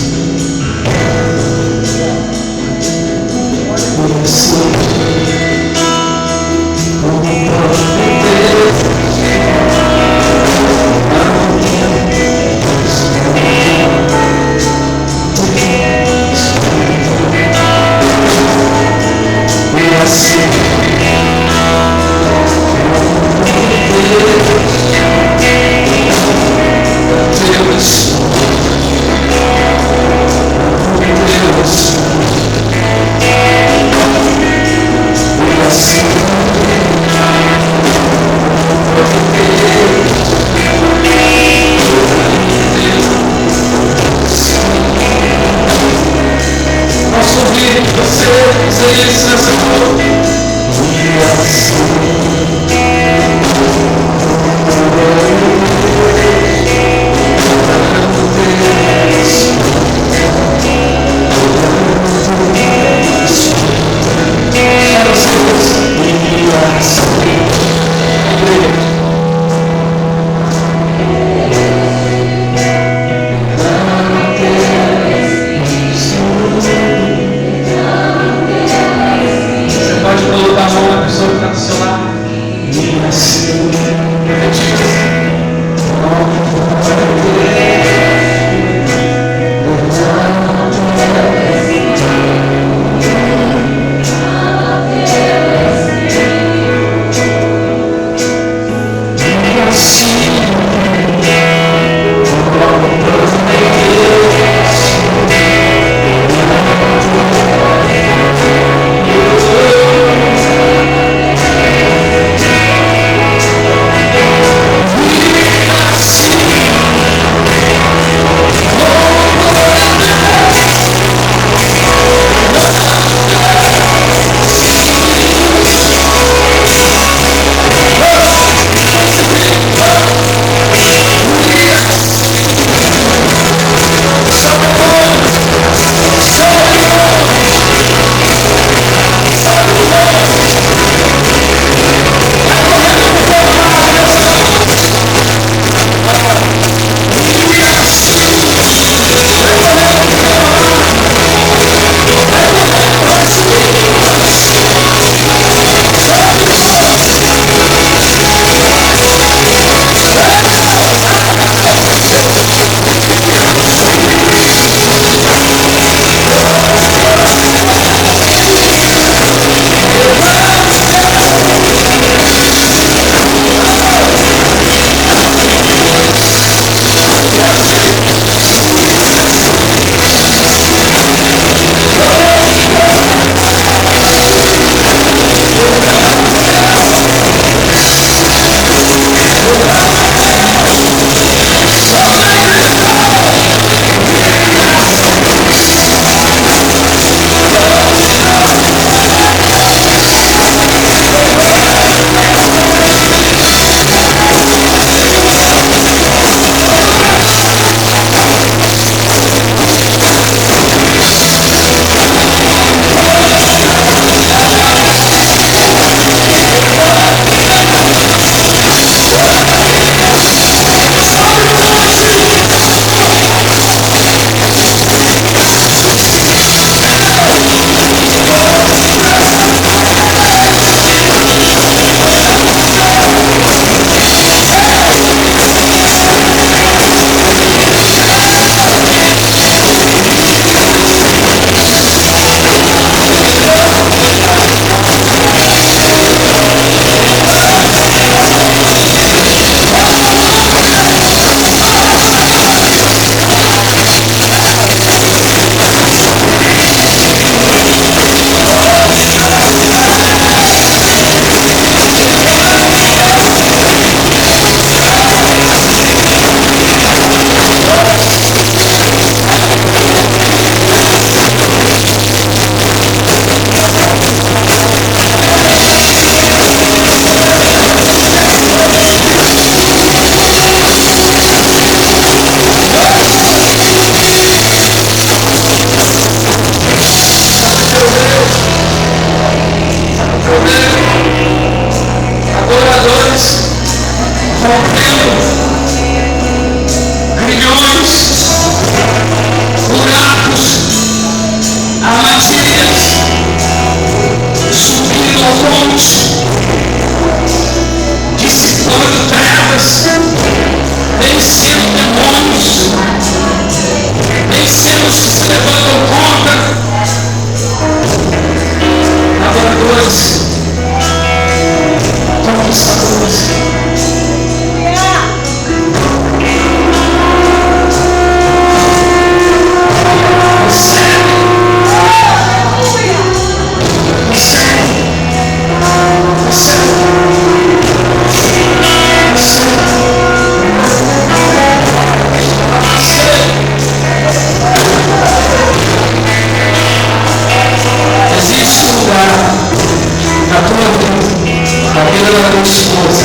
pela tua esposa.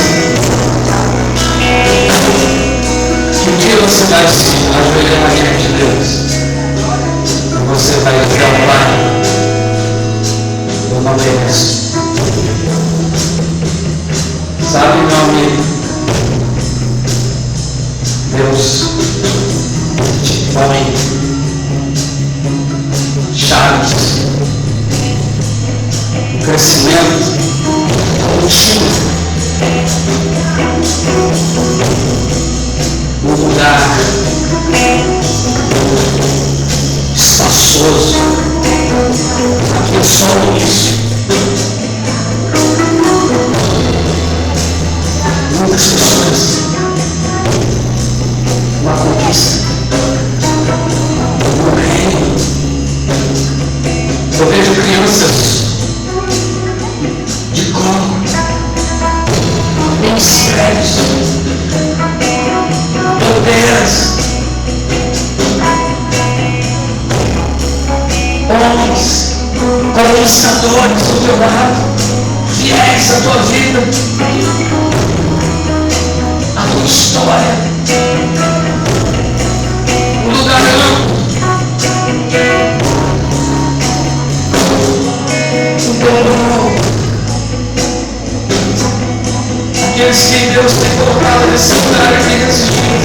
Que um dia você vai se ajoelhar diante de Deus. E você vai dizer ao Pai, eu não mereço. Sabe, meu amigo, Deus te põe chaves, um crescimento contínuo, um lugar espaçoso. Aqui é só o início. Muitas pessoas, uma conquista, um reino. Eu vejo crianças de colo, ministérios, bandeiras, homens, conquistadores do teu lado, fiéis à tua vida, à tua história, um lugar amplo, um teu. Aqueles que Deus tem colocado nesse lugar aqui nesses dias.